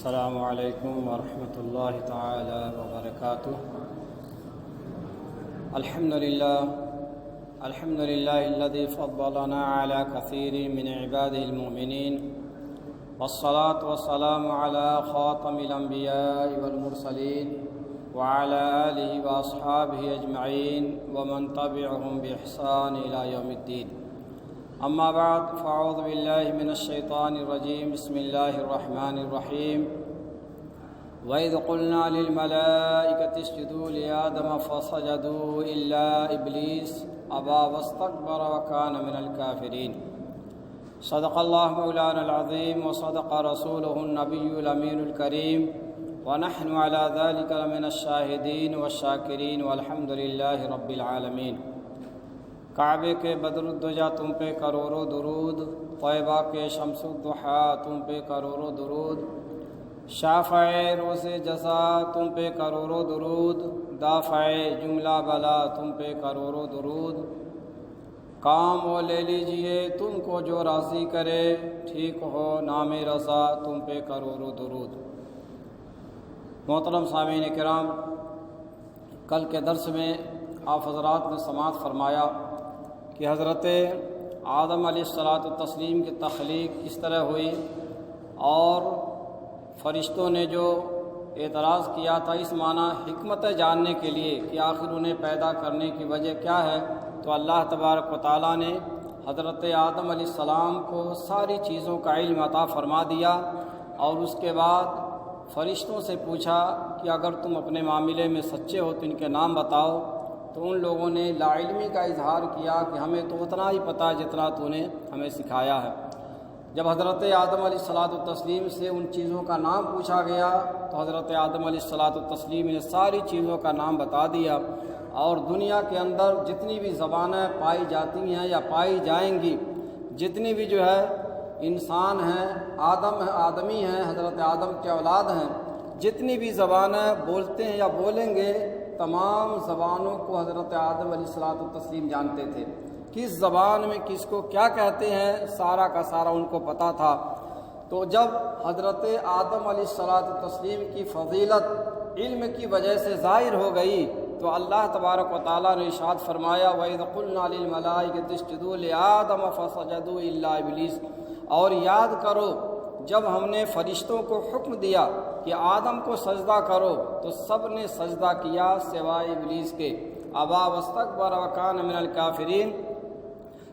السلام علیکم ورحمۃ اللہ تعالی وبرکاتہ۔ الحمد للہ الذی فضلنا علی کثیر من عباده المؤمنین والصلاة والسلام علی خاتم الانبیاء والمرسلین وعلى آلہ واصحابہ اجمعین ومن تبعهم بإحسان الی یوم الدین۔ اما بعد فاعوذ باللہ من الشیطان الرجیم، بسم اللہ الرحمن الرحیم۔ وَإِذْ قُلْنَا لِلْمَلَائِكَةِ اسْجُدُوا لِآدَمَ فَسَجَدُوا إِلَّا إِبْلِيسَ أَبَى وَاسْتَكْبَرَ وَكَانَ مِنَ الْكَافِرِينَ۔ صدق اللہ مولانا العظیم وصدق رسولہ النبی الامین الکریم، ونحن على ذلك لمن الشاہدین والشاکرین والحمد للہ رب العالمین۔ کعبے کے بدر الدجا تم پہ کروڑوں درود، طیبہ کے شمس الضحیٰ تم پہ کروڑوں درود، شافع روز جزا تم پہ کروڑوں درود، دافع جملہ بلا تم پہ کروڑوں درود۔ کام وہ لے لیجئے تم کو جو راضی کرے، ٹھیک ہو نام رضا تم پہ کروڑوں درود۔ محترم سامعین کرام، کل کے درس میں آپ حضرات نے سماعت فرمایا کہ حضرت آدم علیہ الصلاۃ والتسلیم کی تخلیق کس طرح ہوئی، اور فرشتوں نے جو اعتراض کیا تھا اس معنی حکمت جاننے کے لیے کہ آخر انہیں پیدا کرنے کی وجہ کیا ہے، تو اللہ تبارک و تعالیٰ نے حضرت آدم علیہ السلام کو ساری چیزوں کا علم عطا فرما دیا، اور اس کے بعد فرشتوں سے پوچھا کہ اگر تم اپنے معاملے میں سچے ہو تو ان کے نام بتاؤ، تو ان لوگوں نے لا علمی کا اظہار کیا کہ ہمیں تو اتنا ہی پتہ ہے جتنا تو نے ہمیں سکھایا ہے۔ جب حضرت آدم علیہ الصلاۃ والتسلیم سے ان چیزوں کا نام پوچھا گیا تو حضرت آدم علیہ الصلاۃ والتسلیم نے ساری چیزوں کا نام بتا دیا، اور دنیا کے اندر جتنی بھی زبانیں پائی جاتی ہیں یا پائی جائیں گی، جتنی بھی جو ہے انسان ہیں، آدمی ہیں، حضرت آدم کے اولاد ہیں، جتنی بھی زبانیں بولتے ہیں یا بولیں گے، تمام زبانوں کو حضرت آدم علیہ الصلاۃ والتسلیم جانتے تھے۔ کس زبان میں کس کو کیا کہتے ہیں سارا کا سارا ان کو پتہ تھا۔ تو جب حضرت آدم علیہ الصلاۃ والتسلیم کی فضیلت علم کی وجہ سے ظاہر ہو گئی تو اللہ تبارک و تعالیٰ نے ارشاد فرمایا وَإِذْ قُلْنَا لِلْمَلَائِكَةِ اسْجُدُوا لِآدَمَ فَسَجَدُوا إِلَّا إِبْلِيسَ، اور یاد کرو جب ہم نے فرشتوں کو حکم دیا کہ آدم کو سجدہ کرو تو سب نے سجدہ کیا سوائے ابلیس کے، ابا واستکبر وکان من الکافرین،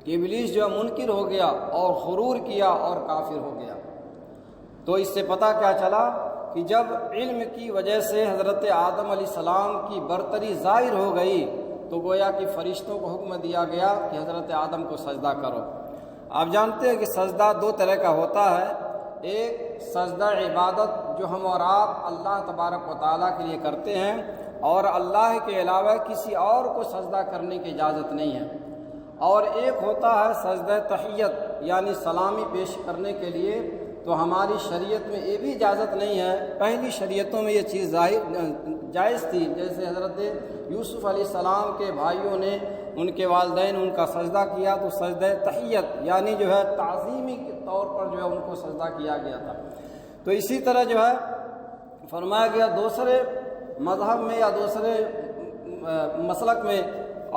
کہ ابلیس جو منکر ہو گیا اور غرور کیا اور کافر ہو گیا۔ تو اس سے پتہ کیا چلا کہ جب علم کی وجہ سے حضرت آدم علیہ السلام کی برتری ظاہر ہو گئی تو گویا کہ فرشتوں کو حکم دیا گیا کہ حضرت آدم کو سجدہ کرو۔ آپ جانتے ہیں کہ سجدہ دو طرح کا ہوتا ہے، ایک سجدہ عبادت جو ہم اور آپ اللہ تبارک و تعالیٰ کے لیے کرتے ہیں، اور اللہ کے علاوہ کسی اور کو سجدہ کرنے کی اجازت نہیں ہے، اور ایک ہوتا ہے سجدہ تحیت یعنی سلامی پیش کرنے کے لیے، تو ہماری شریعت میں یہ بھی اجازت نہیں ہے۔ پہلی شریعتوں میں یہ چیز جائز تھی، جیسے حضرت یوسف علیہ السلام کے بھائیوں نے ان کے والدین ان کا سجدہ کیا تو سجدہ تحیت یعنی جو ہے تعظیمی کے طور پر جو ہے ان کو سجدہ کیا گیا تھا۔ تو اسی طرح جو ہے فرمایا گیا دوسرے مذہب میں یا دوسرے مسلک میں،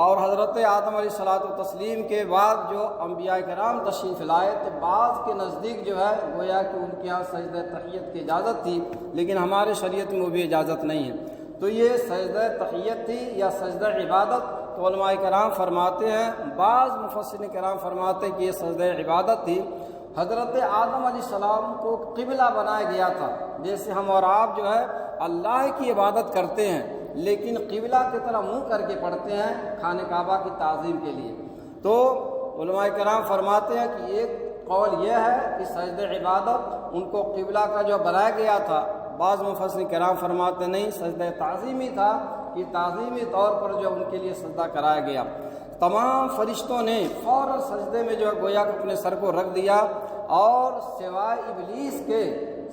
اور حضرت آدم علیہ الصلاۃ والتسلیم کے بعد جو انبیاء کرام تشریف لائے تو بعض کے نزدیک جو ہے گویا کہ ان کے یہاں سجدہ تحیت کی اجازت تھی، لیکن ہمارے شریعت میں وہ بھی اجازت نہیں ہے۔ تو یہ سجدہ تحیت تھی یا سجدہ عبادت، تو علماء کرام فرماتے ہیں، بعض مفسرین کرام فرماتے ہیں کہ یہ سجدہ عبادت تھی۔ حضرت آدم علیہ السلام کو قبلہ بنایا گیا تھا، جیسے ہم اور آپ جو ہے اللہ کی عبادت کرتے ہیں لیکن قبلہ کی طرح منہ کر کے پڑھتے ہیں خانہ کعبہ کی تعظیم کے لیے۔ تو علماء کرام فرماتے ہیں کہ ایک قول یہ ہے کہ سجدہ عبادت ان کو قبلہ کا جو بنایا گیا تھا، بعض مفسرین کرام فرماتے نہیں سجدہ تعظیمی تھا، کہ تعظیمی طور پر جو ان کے لیے سجدہ کرایا گیا۔ تمام فرشتوں نے فوراً سجدے میں جو ہے گویا کہ اپنے سر کو رکھ دیا، اور سوائے ابلیس کے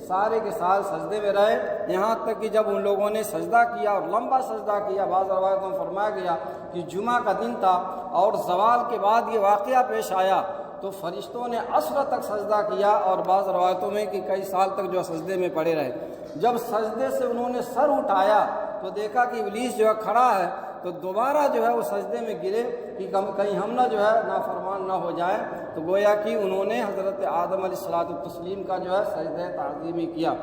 سارے کے سارے سجدے میں رہے، یہاں تک کہ جب ان لوگوں نے سجدہ کیا اور لمبا سجدہ کیا، بعض روایتوں میں فرمایا گیا کہ جمعہ کا دن تھا اور زوال کے بعد یہ واقعہ پیش آیا تو فرشتوں نے عصر تک سجدہ کیا، اور بعض روایتوں میں کہ کئی سال تک جو سجدے میں پڑے رہے۔ جب سجدے سے انہوں نے سر اٹھایا تو دیکھا کہ ابلیس جو ہے کھڑا ہے، تو دوبارہ جو ہے وہ سجدے میں گرے کہ کہیں ہم نہ جو ہے نافرمان نہ ہو جائیں، تو گویا کہ انہوں نے حضرت آدم علیہ الصلوۃ والتسلیم کا جو ہے سجدہ تعظیمی کیا۔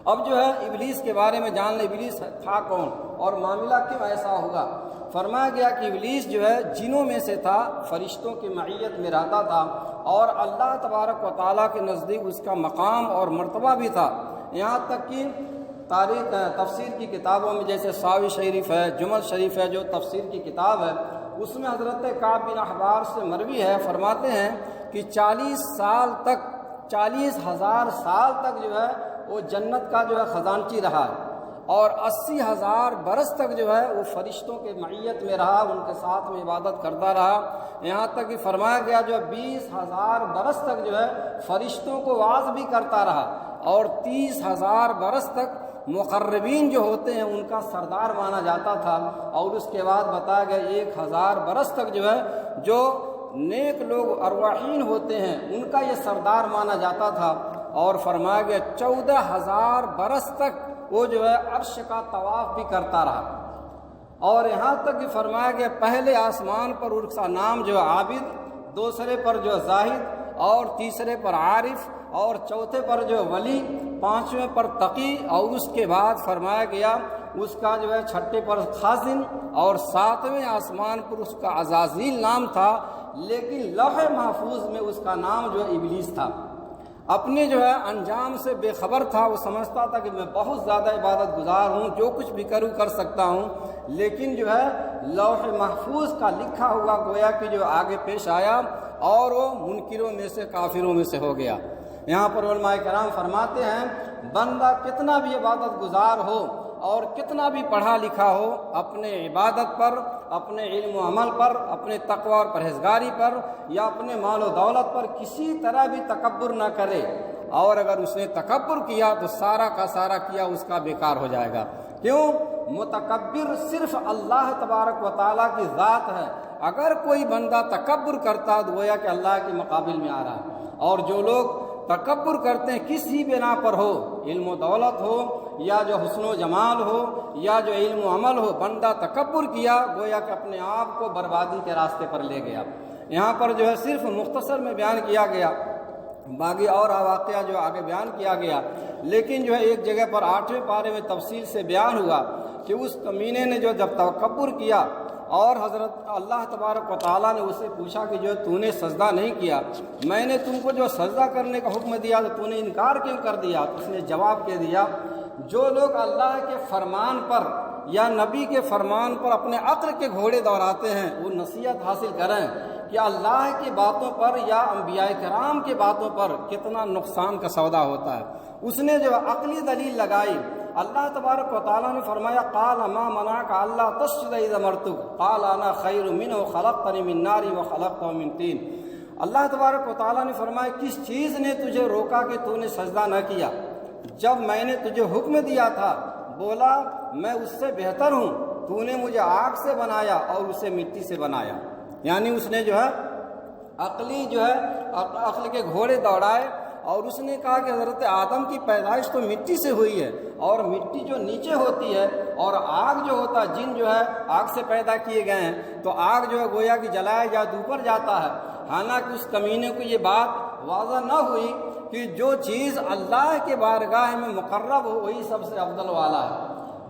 اب جو ہے ابلیس کے بارے میں جان لیں، ابلیس تھا کون اور معاملہ کیوں ایسا ہوگا۔ فرمایا گیا کہ ابلیس جو ہے جنوں میں سے تھا، فرشتوں کی معیت میں رہتا تھا، اور اللہ تبارک و تعالیٰ کے نزدیک اس کا مقام اور مرتبہ بھی تھا، یہاں تک کہ تاریخ تفسیر کی کتابوں میں جیسے ساوی شریف ہے، جمل شریف ہے جو تفسیر کی کتاب ہے، اس میں حضرت کعب بن احبار سے مروی ہے، فرماتے ہیں کہ 40,000 سال تک جو ہے وہ جنت کا جو ہے خزانچی رہا ہے، اور 80,000 برس تک جو ہے وہ فرشتوں کے معیت میں رہا، ان کے ساتھ میں عبادت کرتا رہا، یہاں تک کہ فرمایا گیا جو 20,000 برس تک جو ہے فرشتوں کو واعظ بھی کرتا رہا، اور 30,000 برس تک مقربین جو ہوتے ہیں ان کا سردار مانا جاتا تھا، اور اس کے بعد بتایا گیا 1,000 برس تک جو ہے جو نیک لوگ ارواحین ہوتے ہیں ان کا یہ سردار مانا جاتا تھا، اور فرمایا گیا 14,000 برس تک وہ جو ہے عرش کا طواف بھی کرتا رہا، اور یہاں تک کہ فرمایا گیا پہلے آسمان پر اس کا نام جو ہے عابد، دوسرے پر جو زاہد، اور تیسرے پر عارف، اور چوتھے پر جو ولی، پانچویں پر تقی، اور اس کے بعد فرمایا گیا اس کا جو ہے چھٹے پر خازن، اور ساتویں آسمان پر اس کا عزازیل نام تھا، لیکن لوح محفوظ میں اس کا نام جو ہے ابلیس تھا۔ اپنے جو ہے انجام سے بے خبر تھا، وہ سمجھتا تھا کہ میں بہت زیادہ عبادت گزار ہوں، جو کچھ بھی کروں کر سکتا ہوں، لیکن جو ہے لوح محفوظ کا لکھا ہوا گویا کہ جو آگے پیش آیا، اور وہ منکروں میں سے، کافروں میں سے ہو گیا۔ یہاں پر علماء کرام فرماتے ہیں بندہ کتنا بھی عبادت گزار ہو اور کتنا بھی پڑھا لکھا ہو، اپنے عبادت پر، اپنے علم و عمل پر، اپنے تقوی اور پرہیزگاری پر، یا اپنے مال و دولت پر کسی طرح بھی تکبر نہ کرے، اور اگر اس نے تکبر کیا تو سارا کا سارا کیا اس کا بیکار ہو جائے گا۔ کیوں؟ متکبر صرف اللہ تبارک و تعالیٰ کی ذات ہے، اگر کوئی بندہ تکبر کرتا تو گویا کہ اللہ کے مقابل میں آ رہا ہے، اور جو لوگ تکبر کرتے ہیں کسی بنا پر ہو، علم و دولت ہو یا جو حسن و جمال ہو یا جو علم و عمل ہو، بندہ تکبر کیا گویا کہ اپنے آپ کو بربادی کے راستے پر لے گیا۔ یہاں پر جو ہے صرف مختصر میں بیان کیا گیا، باقی اور واقعہ جو آگے بیان کیا گیا، لیکن جو ہے ایک جگہ پر 8ویں پارے میں تفصیل سے بیان ہوا کہ اس کمینے نے جو جب تکبر کیا، اور حضرت اللہ تبارک و تعالیٰ نے اسے پوچھا کہ جو تو نے سجدہ نہیں کیا، میں نے تم کو جو سجدہ کرنے کا حکم دیا تو نے انکار کیوں کر دیا؟ اس نے جواب کہہ دیا جو لوگ اللہ کے فرمان پر یا نبی کے فرمان پر اپنے عقل کے گھوڑے دوڑاتے ہیں وہ نصیحت حاصل کریں کہ اللہ کی باتوں پر یا انبیاء کرام کی باتوں پر کتنا نقصان کا سودا ہوتا ہے۔ اس نے جو عقلی دلیل لگائی، اللہ تبارک و تعالیٰ نے فرمایا قال ما منعک الا تسجد اذ امرتک قال انا خیر منہ خلقتنی من نار وخلقتہ من طین۔ اللہ تبارک و تعالیٰ نے فرمایا کس چیز نے تجھے روکا کہ تو نے سجدہ نہ کیا جب میں نے تجھے حکم دیا تھا؟ بولا میں اس سے بہتر ہوں، تو نے مجھے آگ سے بنایا اور اسے مٹی سے بنایا۔ یعنی اس نے جو ہے عقل کے گھوڑے دوڑائے، اور اس نے کہا کہ حضرت آدم کی پیدائش تو مٹی سے ہوئی ہے، اور مٹی جو نیچے ہوتی ہے، اور آگ جو ہوتا ہے، جن جو ہے آگ سے پیدا کیے گئے ہیں، تو آگ جو ہے گویا کہ جلایا جاتا اوپر جاتا ہے۔ حالانکہ اس کمینے کو یہ بات واضح نہ ہوئی کہ جو چیز اللہ کے بارگاہ میں مقرب ہو وہی سب سے افضل والا ہے،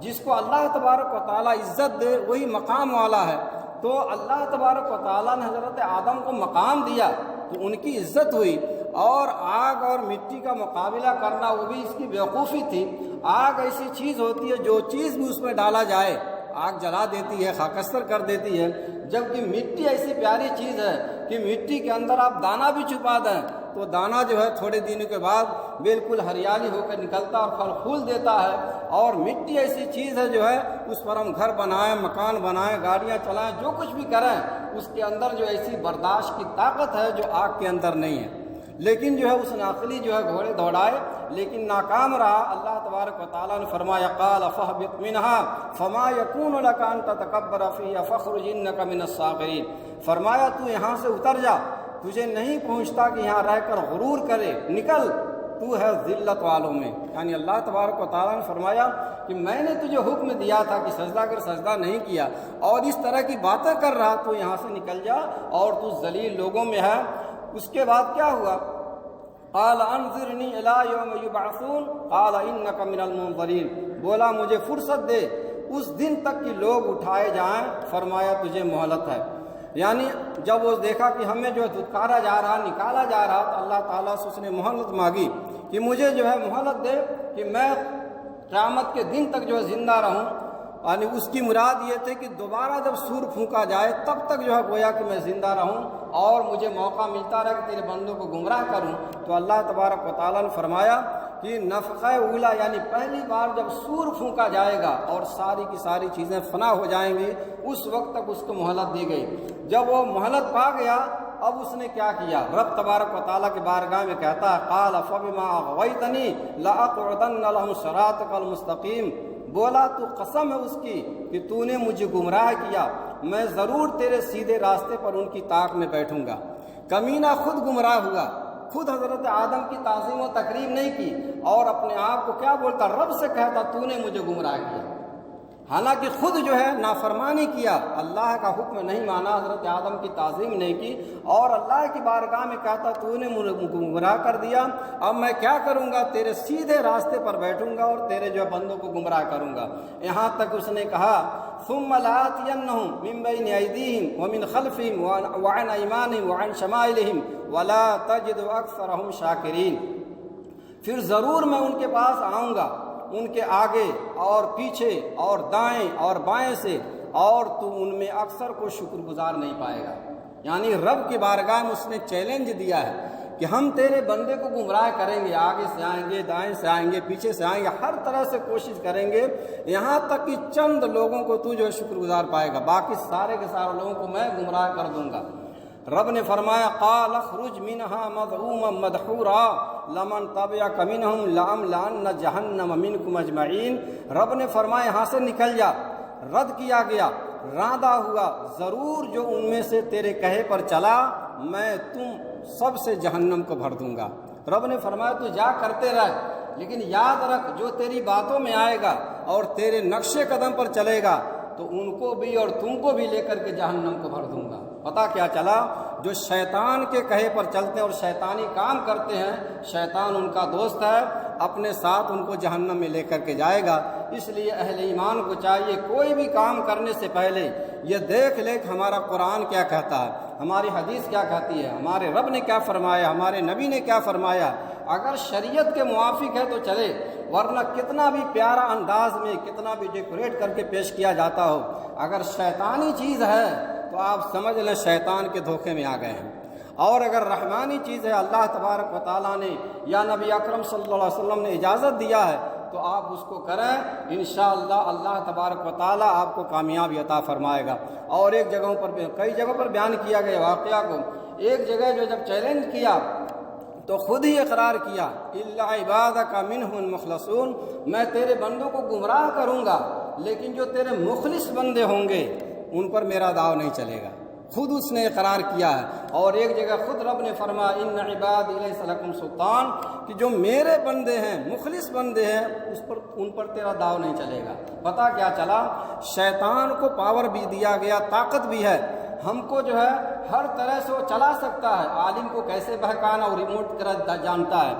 جس کو اللہ تبارک و تعالیٰ عزت دے وہی مقام والا ہے۔ تو اللہ تبارک و تعالیٰ نے حضرت آدم کو مقام دیا تو ان کی عزت ہوئی، اور آگ اور مٹی کا مقابلہ کرنا وہ بھی اس کی بیوقوفی تھی۔ آگ ایسی چیز ہوتی ہے جو چیز بھی اس میں ڈالا جائے آگ جلا دیتی ہے، خاکستر کر دیتی ہے، جبکہ مٹی ایسی پیاری چیز ہے کہ مٹی کے اندر آپ دانہ بھی چھپا دیں تو دانہ جو ہے تھوڑے دنوں کے بعد بالکل ہریالی ہو کر نکلتا اور پھل پھول دیتا ہے۔ اور مٹی ایسی چیز ہے جو ہے اس پر ہم گھر بنائیں، مکان بنائیں، گاڑیاں چلائیں، جو کچھ بھی کریں، اس کے اندر جو ایسی برداشت کی طاقت ہے جو آگ کے اندر نہیں ہے۔ لیکن جو ہے اس نے عقلی جو ہے گھوڑے دوڑائے لیکن ناکام رہا۔ اللہ تبارک و تعالیٰ نے فرمایا قال فاہبط منها فما يكون لك ان تتكبر فيها فاخرج انك من الصاغرين، فرمایا تو یہاں سے اتر جا، تجھے نہیں پہنچتا کہ یہاں رہ کر غرور کرے، نکل، تو ہے ذلت والوں میں۔ یعنی اللہ تبارک و تعالیٰ نے فرمایا کہ میں نے تجھے حکم دیا تھا کہ سجدہ کر، سجدہ نہیں کیا اور اس طرح کی باتیں کر رہا، تو یہاں سے نکل جا اور تو ذلیل لوگوں میں ہے۔ اس کے بعد کیا ہوا؟ قال انظرنی الی یوم یبعثون قال انک من المنظرین، بولا مجھے فرصت دے اس دن تک کہ لوگ اٹھائے جائیں، فرمایا تجھے مہلت ہے۔ یعنی جب وہ دیکھا کہ ہمیں جو ہے دھتکارا جا رہا، نکالا جا رہا، تو اللہ تعالیٰ سے اس نے مہلت مانگی کہ مجھے جو ہے مہلت دے کہ میں قیامت کے دن تک جو ہے زندہ رہوں۔ یعنی اس کی مراد یہ تھی کہ دوبارہ جب سور پھونکا جائے تب تک جو ہے گویا کہ میں زندہ رہوں اور مجھے موقع ملتا رہے کہ تیرے بندوں کو گمراہ کروں۔ تو اللہ تبارک و تعالیٰ نے فرمایا کہ نفخہ اولا یعنی پہلی بار جب سور پھونکا جائے گا اور ساری کی ساری چیزیں فنا ہو جائیں گی، اس وقت تک اس کو مہلت دی گئی۔ جب وہ مہلت پا گیا، اب اس نے کیا کیا؟ رب تبارک و تعالیٰ کے بارگاہ میں کہتا ہے قال فبما اغویتنی لاقعدن لهم صراطک المستقیم، بولا تو قسم ہے اس کی کہ تو نے مجھے گمراہ کیا، میں ضرور تیرے سیدھے راستے پر ان کی طاق میں بیٹھوں گا۔ کمینہ خود گمراہ ہوا، خود حضرت آدم کی تعظیم و تکریم نہیں کی اور اپنے آپ کو کیا بولتا؟ رب سے کہتا تو نے مجھے گمراہ کیا، حالانکہ خود جو ہے نافرمانی کیا، اللہ کا حکم نہیں مانا، حضرت آدم کی تعظیم نہیں کی اور اللہ کی بارگاہ میں کہتا تو نے مجھے گمراہ کر دیا، اب میں کیا کروں گا؟ تیرے سیدھے راستے پر بیٹھوں گا اور تیرے جو ہے بندوں کو گمراہ کروں گا۔ یہاں تک اس نے کہا ثم لآتینہم من بین ایدیہم ومن خلفہم وعن ایمانہم وعن شمائلہم ولا تجد اکثرہم شاکرین، پھر ضرور میں ان کے پاس آؤں گا، ان کے آگے اور پیچھے اور دائیں اور بائیں سے، اور تو ان میں اکثر کو شکر گزار نہیں پائے گا۔ یعنی رب کی بارگاہ میں اس نے چیلنج دیا ہے کہ ہم تیرے بندے کو گمراہ کریں گے، آگے سے آئیں گے، دائیں سے آئیں گے، پیچھے سے آئیں گے، ہر طرح سے کوشش کریں گے، یہاں تک کہ چند لوگوں کو تو جو ہے شکر گزار پائے گا، باقی سارے کے سارے لوگوں کو میں گمراہ کر دوں گا۔ رب نے فرمایا قال اخرج منها مذءوما مدحورا لمن تبعك منهم لأملأن جہنم منكم اجمعین، رب نے فرمایا یہاں سے نکل جا، رد کیا گیا، راندہ ہوا، ضرور جو ان میں سے تیرے کہے پر چلا میں تم سب سے جہنم کو بھر دوں گا۔ رب نے فرمایا تو جا کرتے رہ، لیکن یاد رکھ جو تیری باتوں میں آئے گا اور تیرے نقش قدم پر چلے گا تو ان کو بھی اور تم کو بھی لے کر کے جہنم کو بھر دوں گا۔ پتہ کیا چلا؟ جو شیطان کے کہے پر چلتے ہیں اور شیطانی کام کرتے ہیں، شیطان ان کا دوست ہے، اپنے ساتھ ان کو جہنم میں لے کر کے جائے گا۔ اس لیے اہل ایمان کو چاہیے کوئی بھی کام کرنے سے پہلے یہ دیکھ لے کہ ہمارا قرآن کیا کہتا ہے، ہماری حدیث کیا کہتی ہے، ہمارے رب نے کیا فرمایا، ہمارے نبی نے کیا فرمایا۔ اگر شریعت کے موافق ہے تو چلے، ورنہ کتنا بھی پیارا انداز میں، کتنا بھی ڈیکوریٹ کر کے پیش کیا جاتا ہو، اگر شیطانی چیز ہے تو آپ سمجھ لیں شیطان کے دھوکے میں آ گئے ہیں۔ اور اگر رحمانی چیز ہے، اللہ تبارک و تعالیٰ نے یا نبی اکرم صلی اللہ علیہ وسلم نے اجازت دیا ہے تو آپ اس کو کریں، انشاءاللہ اللہ تبارک و تعالیٰ آپ کو کامیابی عطا فرمائے گا۔ اور ایک جگہوں پر، کئی جگہوں پر بیان کیا گیا واقعہ کو، ایک جگہ جو جب چیلنج کیا تو خود ہی اقرار کیا الا عبادک منہم المخلصون، میں تیرے بندوں کو گمراہ کروں گا لیکن جو تیرے مخلص بندے ہوں گے ان پر میرا داؤ نہیں چلے گا، خود اس نے اقرار کیا ہے۔ اور ایک جگہ خود رب نے فرمایا ان عبادی لیس لکم سلطان، کہ جو میرے بندے ہیں، مخلص بندے ہیں، ان پر تیرا داؤ نہیں چلے گا۔ پتہ کیا چلا؟ شیطان کو پاور بھی دیا گیا، طاقت بھی ہے، ہم کو جو ہے ہر طرح سے وہ چلا سکتا ہے، عالم کو کیسے بہکانا وہ ریموٹ کرا جانتا ہے،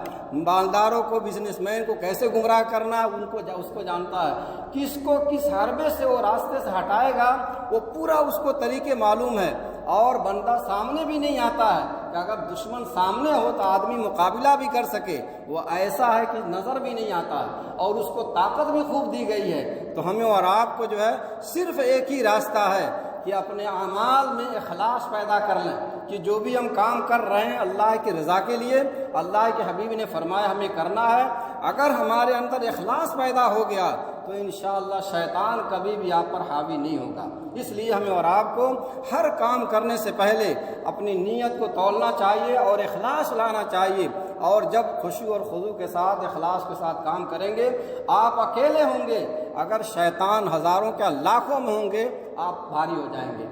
مالداروں کو، بزنس مین کو کیسے گمراہ کرنا ہے اس کو جانتا ہے، کس کو کس حربے سے وہ راستے سے ہٹائے گا وہ پورا اس کو طریقے معلوم ہے۔ اور بندہ سامنے بھی نہیں آتا ہے کہ اگر دشمن سامنے ہو تو آدمی مقابلہ بھی کر سکے، وہ ایسا ہے کہ نظر بھی نہیں آتا ہے اور اس کو طاقت بھی خوب دی گئی ہے۔ تو ہمیں اور آپ کو جو ہے صرف ایک ہی راستہ ہے کہ اپنے اعمال میں اخلاص پیدا کر لیں کہ جو بھی ہم کام کر رہے ہیں اللہ کی رضا کے لیے، اللہ کے حبیب نے فرمایا ہمیں کرنا ہے۔ اگر ہمارے اندر اخلاص پیدا ہو گیا تو انشاءاللہ شیطان کبھی بھی آپ پر حاوی نہیں ہوگا۔ اس لیے ہمیں اور آپ کو ہر کام کرنے سے پہلے اپنی نیت کو تولنا چاہیے اور اخلاص لانا چاہیے، اور جب خوشی اور خضوع کے ساتھ اخلاص کے ساتھ کام کریں گے، آپ اکیلے ہوں گے، اگر شیطان ہزاروں کیا لاکھوں میں ہوں گے، آپ بھاری ہو جائیں گے۔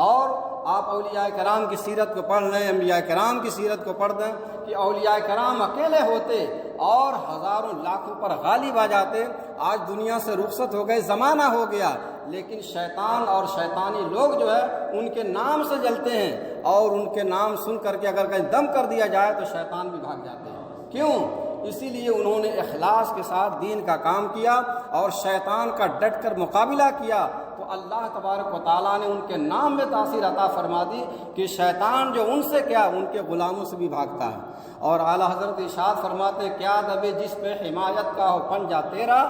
اور آپ اولیاء کرام کی سیرت کو پڑھ لیں، انبیاء کرام کی سیرت کو پڑھ دیں کہ اولیاء کرام اکیلے ہوتے اور ہزاروں لاکھوں پر غالب آ جاتے۔ آج دنیا سے رخصت ہو گئے، زمانہ ہو گیا، لیکن شیطان اور شیطانی لوگ جو ہے ان کے نام سے جلتے ہیں، اور ان کے نام سن کر کے اگر کہیں دم کر دیا جائے تو شیطان بھی بھاگ جاتے ہیں۔ کیوں؟ اسی لیے انہوں نے اخلاص کے ساتھ دین کا کام کیا اور شیطان کا ڈٹ کر مقابلہ کیا، تو اللہ تبارک و تعالیٰ نے ان کے نام میں تاثیر عطا فرما دی کہ شیطان جو ان سے کیا ان کے غلاموں سے بھی بھاگتا ہے۔ اور اعلیٰ حضرت ارشاد فرماتے ہیں، کیا دبے جس پہ حمایت کا ہو پنجہ تیرا،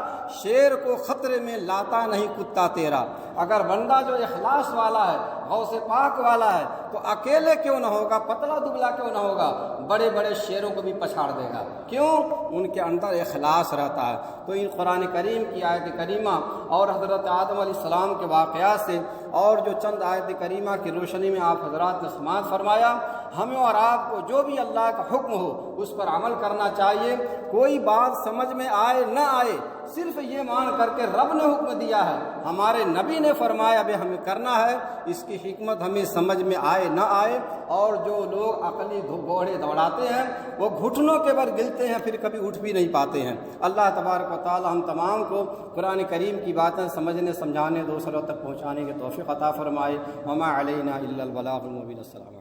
شیر کو خطرے میں لاتا نہیں کتا تیرا۔ اگر بندہ جو اخلاص والا ہے، غوث پاک والا ہے، تو اکیلے کیوں نہ ہوگا، پتلا دبلا کیوں نہ ہوگا، بڑے بڑے شیروں کو بھی پچھاڑ دے گا۔ کیوں؟ ان کے اندر اخلاص رہتا ہے۔ تو ان قرآن کریم کی آیت کریمہ اور حضرت آدم علیہ السلام کے واقعات سے اور جو چند آیت کریمہ کی روشنی میں آپ حضرات نے سماعت فرمایا، ہمیں اور آپ کو جو بھی اللہ کا حکم ہو اس پر عمل کرنا چاہیے۔ کوئی بات سمجھ میں آئے نہ آئے، صرف یہ مان کر کے رب نے حکم دیا ہے، ہمارے نبی نے فرمایا ابھی ہمیں کرنا ہے، اس کی حکمت ہمیں سمجھ میں آئے نہ آئے۔ اور جو لوگ عقلی گھوڑے دوڑاتے ہیں وہ گھٹنوں کے بل گرتے ہیں، پھر کبھی اٹھ بھی نہیں پاتے ہیں۔ اللہ تبارک و تعالی ہم تمام کو قرآن کریم کی باتیں سمجھنے، سمجھانے، دوسروں تک پہنچانے کی توفیق عطا فرمائے۔ وما علینا الا البلاغ المبین۔ السلام علیکم۔